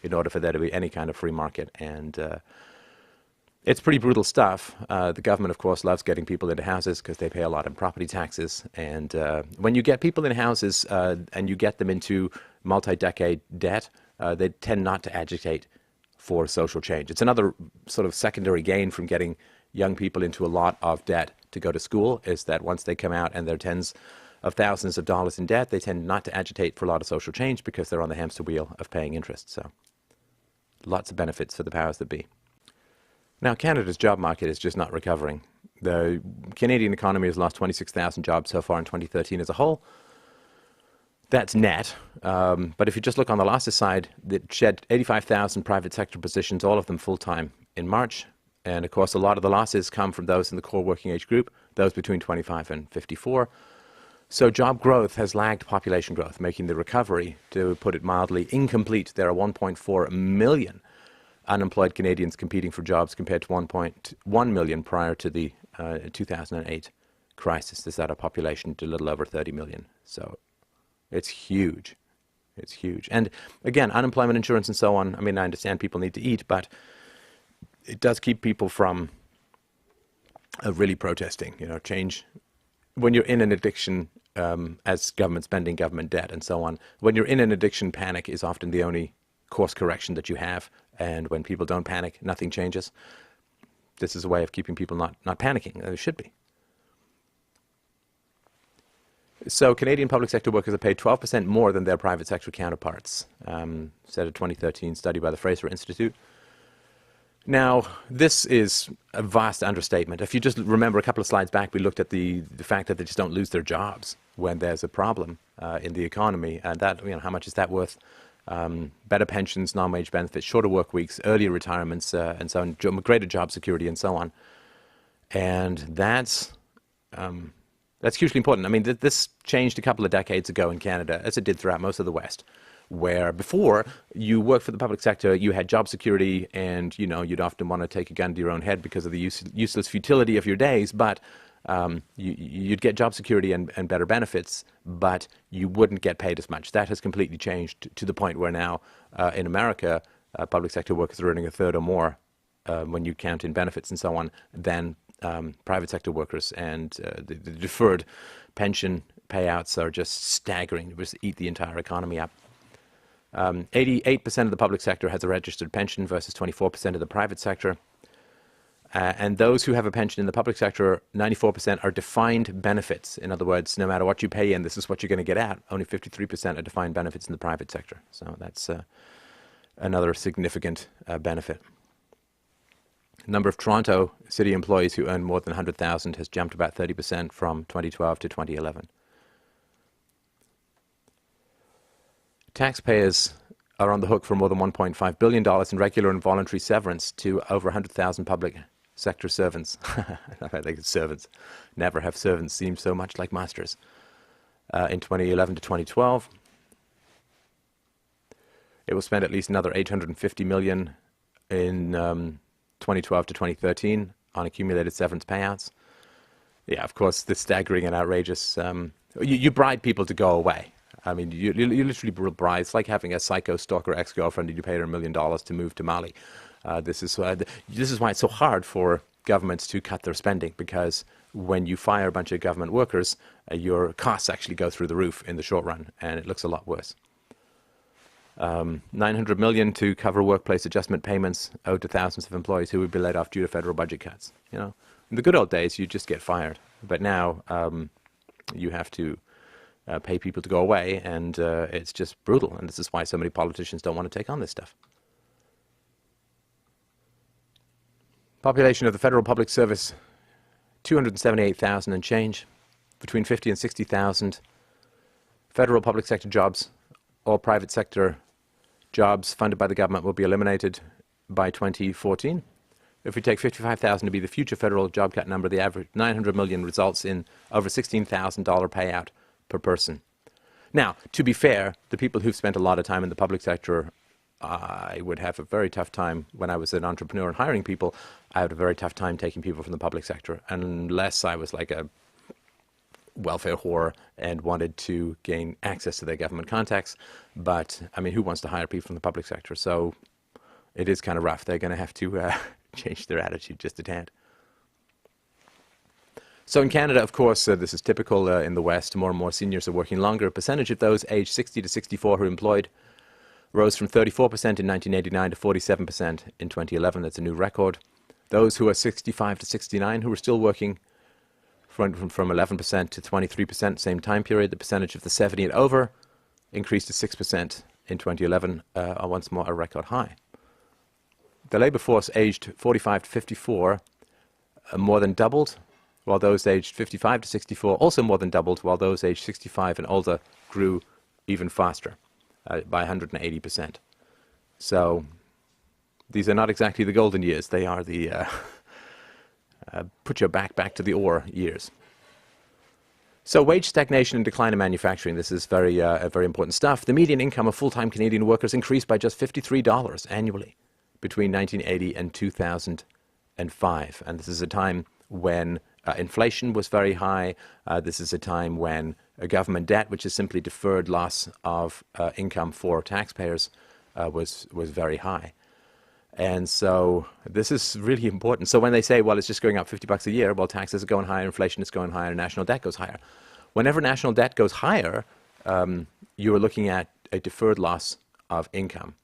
in order for there to be any kind of free market. And it's pretty brutal stuff. The government, of course, loves getting people into houses because they pay a lot in property taxes. And when you get people in houses and you get them into multi-decade debt, they tend not to agitate for social change. It's another sort of secondary gain from getting young people into a lot of debt to go to school, is that once they come out and they're tens of thousands of dollars in debt, they tend not to agitate for a lot of social change because they're on the hamster wheel of paying interest. So lots of benefits for the powers that be. Now, Canada's job market is just not recovering. The Canadian economy has lost 26,000 jobs so far in 2013 as a whole. That's net. But if you just look on the losses side, it shed 85,000 private sector positions, all of them full-time, in March. And of course, a lot of the losses come from those in the core working age group, those between 25 and 54. So job growth has lagged population growth, making the recovery, to put it mildly, incomplete. There are 1.4 million unemployed Canadians competing for jobs compared to 1.1 million prior to the 2008 crisis. This is at a population to a little over 30 million. So it's huge. It's huge. And again, unemployment insurance and so on. I mean, I understand people need to eat, but it does keep people from really protesting, change. When you're in an addiction, as government spending, government debt, and so on, when you're in an addiction, panic is often the only course correction that you have. And when people don't panic, nothing changes. This is a way of keeping people not panicking. It should be. So Canadian public sector workers are paid 12% more than their private sector counterparts, said a 2013 study by the Fraser Institute. Now, this is a vast understatement. If you just remember a couple of slides back, we looked at the fact that they just don't lose their jobs when there's a problem in the economy. And that, how much is that worth? Better pensions, non-wage benefits, shorter work weeks, earlier retirements, and so on, greater job security, and so on. And that's hugely important. I mean, this changed a couple of decades ago in Canada, as it did throughout most of the West, where before you worked for the public sector, you had job security, and you'd often want to take a gun to your own head because of the useless futility of your days, but you'd get job security and better benefits, but you wouldn't get paid as much. That has completely changed to the point where now in America, public sector workers are earning a third or more when you count in benefits and so on than private sector workers, and the deferred pension payouts are just staggering. They just eat the entire economy up. 88% of the public sector has a registered pension versus 24% of the private sector. And those who have a pension in the public sector, 94% are defined benefits. In other words, no matter what you pay in, this is what you're going to get out. Only 53% are defined benefits in the private sector. So that's another significant benefit. Number of Toronto city employees who earn more than 100,000 has jumped about 30% from 2012 to 2011. Taxpayers are on the hook for more than $1.5 billion in regular and voluntary severance to over 100,000 public sector servants. I think it's servants. Never have servants seemed so much like masters. In 2011 to 2012, it will spend at least another $850 million in 2012 to 2013 on accumulated severance payouts. Yeah, of course, this staggering and outrageous. You bribe people to go away. I mean, you literally bribe. It's like having a psycho stalker ex-girlfriend and you pay her $1 million to move to Mali. This is why it's so hard for governments to cut their spending, because when you fire a bunch of government workers, your costs actually go through the roof in the short run, and it looks a lot worse. $900 million to cover workplace adjustment payments owed to thousands of employees who would be laid off due to federal budget cuts. In the good old days, you just get fired, but now you have to pay people to go away, and it's just brutal. And this is why so many politicians don't want to take on this stuff. Population of the federal public service, 278,000 and change, between 50 and 60,000 federal public sector jobs. All private sector jobs funded by the government will be eliminated by 2014. If we take 55,000 to be the future federal job cut number, the average 900 million results in over $16,000 payout per person. Now, to be fair, the people who've spent a lot of time in the public sector, I would have a very tough time when I was an entrepreneur and hiring people. I had a very tough time taking people from the public sector, unless I was like a welfare whore and wanted to gain access to their government contacts. But, I mean, who wants to hire people from the public sector? So it is kind of rough. They're going to have to change their attitude just a tad. So in Canada, of course, this is typical in the West. More and more seniors are working longer. A percentage of those aged 60 to 64 who are employed rose from 34% in 1989 to 47% in 2011. That's a new record. Those who are 65 to 69 who are still working from 11% to 23%, same time period. The percentage of the 70 and over increased to 6% in 2011, once more a record high. The labour force aged 45 to 54 more than doubled, while those aged 55 to 64 also more than doubled, while those aged 65 and older grew even faster by 180%. So these are not exactly the golden years. They are the put your back to the ore years. So wage stagnation and decline in manufacturing. This is very important stuff. The median income of full-time Canadian workers increased by just $53 annually between 1980 and 2005. And this is a time when inflation was very high. This is a time when government debt, which is simply deferred loss of income for taxpayers, was very high. And so this is really important. So when they say, well, it's just going up $50 a year, well, taxes are going higher, inflation is going higher, national debt goes higher. Whenever national debt goes higher, you are looking at a deferred loss of income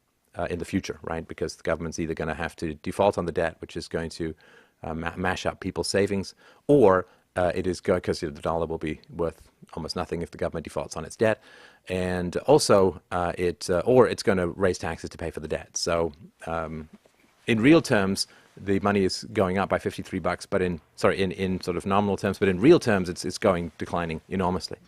in the future, right? Because the government's either going to have to default on the debt, which is going to mash up people's savings, or it is going, because the dollar will be worth almost nothing if the government defaults on its debt, and also or it's going to raise taxes to pay for the debt. So in real terms, the money is going up by $53, but in sort of nominal terms, but in real terms, it's declining enormously.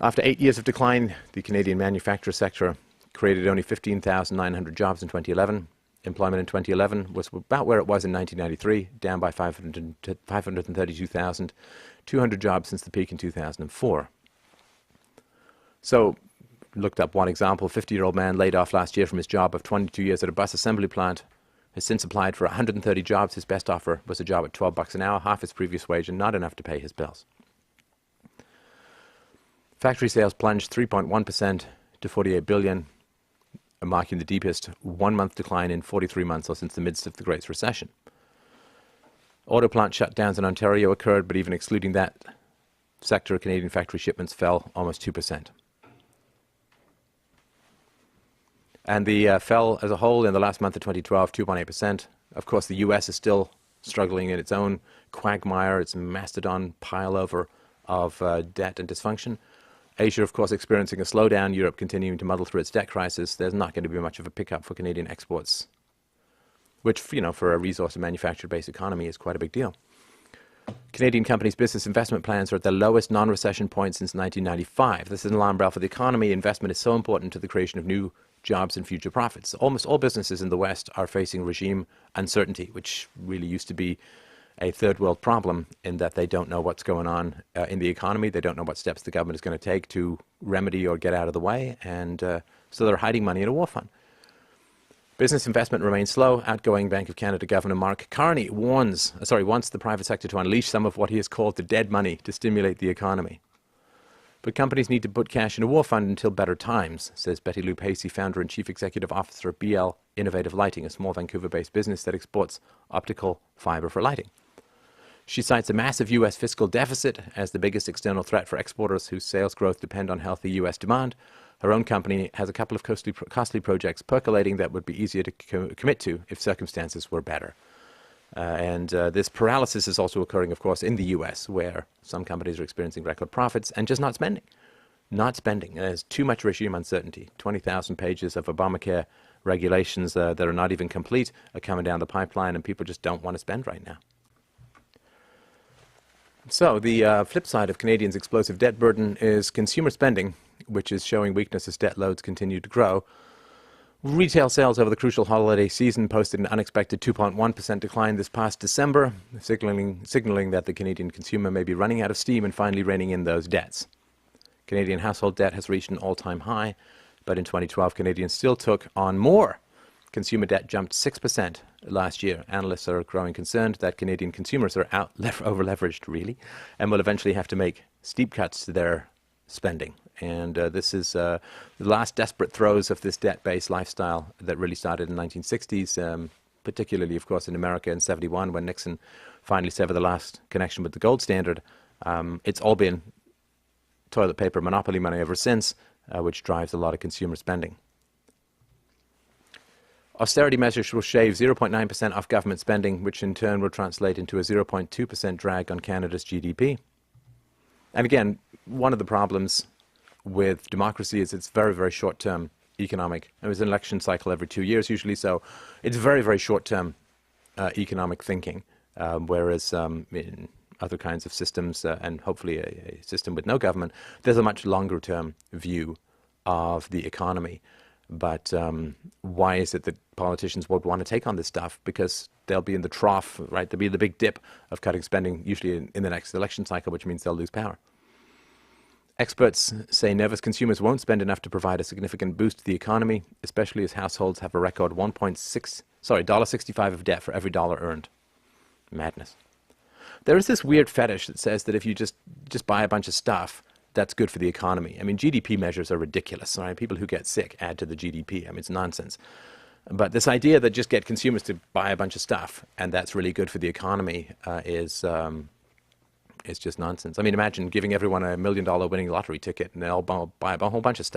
After 8 years of decline, the Canadian manufacturing sector created only 15,900 jobs in 2011. Employment in 2011 was about where it was in 1993, down by 532,000, 200 jobs since the peak in 2004. So, looked up one example. A 50-year-old man laid off last year from his job of 22 years at a bus assembly plant has since applied for 130 jobs. His best offer was a job at $12 an hour, half his previous wage, and not enough to pay his bills. Factory sales plunged 3.1% to $48 billion, marking the deepest one-month decline in 43 months or since the midst of the Great Recession. Auto plant shutdowns in Ontario occurred, but even excluding that sector, Canadian factory shipments fell almost 2%. And the fell as a whole in the last month of 2012, 2.8%. Of course, the U.S. is still struggling in its own quagmire, its mastodon pile-over of debt and dysfunction. Asia, of course, experiencing a slowdown. Europe continuing to muddle through its debt crisis. There's not going to be much of a pickup for Canadian exports, which, for a resource and manufactured-based economy is quite a big deal. Canadian companies' business investment plans are at their lowest non-recession point since 1995. This is an alarm bell for the economy. Investment is so important to the creation of new jobs and future profits. Almost all businesses in the West are facing regime uncertainty, which really used to be a third world problem in that they don't know what's going on in the economy. They don't know what steps the government is going to take to remedy or get out of the way, and so they're hiding money in a war fund. Business investment remains slow. Outgoing Bank of Canada Governor Mark Carney wants the private sector to unleash some of what he has called the dead money to stimulate the economy. But companies need to put cash in a war fund until better times, says Betty Lou Pacey, founder and chief executive officer of BL Innovative Lighting, a small Vancouver-based business that exports optical fiber for lighting. She cites a massive U.S. fiscal deficit as the biggest external threat for exporters whose sales growth depend on healthy U.S. demand. Her own company has a couple of costly projects percolating that would be easier to commit to if circumstances were better. And this paralysis is also occurring, of course, in the U.S., where some companies are experiencing record profits and just not spending. Not spending. There's too much regime uncertainty. 20,000 pages of Obamacare regulations that are not even complete are coming down the pipeline, and people just don't want to spend right now. So the flip side of Canadians' explosive debt burden is consumer spending, which is showing weakness as debt loads continue to grow. Retail sales over the crucial holiday season posted an unexpected 2.1% decline this past December, signaling that the Canadian consumer may be running out of steam and finally reining in those debts. Canadian household debt has reached an all-time high, but in 2012, Canadians still took on more Consumer debt jumped 6% last year. Analysts are growing concerned that Canadian consumers are over-leveraged, really, and will eventually have to make steep cuts to their spending. And this is the last desperate throes of this debt-based lifestyle that really started in the 1960s, particularly, of course, in America in '71 when Nixon finally severed the last connection with the gold standard. It's all been toilet paper monopoly money ever since, which drives a lot of consumer spending. Austerity measures will shave 0.9% off government spending, which in turn will translate into a 0.2% drag on Canada's GDP. And again, one of the problems with democracy is it's very, very short-term economic. There's an election cycle every 2 years usually, so it's very, very short-term economic thinking, whereas in other kinds of systems, and hopefully a system with no government, there's a much longer-term view of the economy. But why is it that politicians won't want to take on this stuff? Because they'll be in the trough, right? There'll be the big dip of cutting spending, usually in the next election cycle, which means they'll lose power. Experts say nervous consumers won't spend enough to provide a significant boost to the economy, especially as households have a record $1.65 of debt for every dollar earned. Madness. There is this weird fetish that says that if you just buy a bunch of stuff, that's good for the economy. I mean, GDP measures are ridiculous, right? People who get sick add to the GDP. I mean, it's nonsense. But this idea that just get consumers to buy a bunch of stuff and that's really good for the economy is just nonsense. I mean, imagine giving everyone $1 million winning lottery ticket and they'll buy a whole bunch of stuff.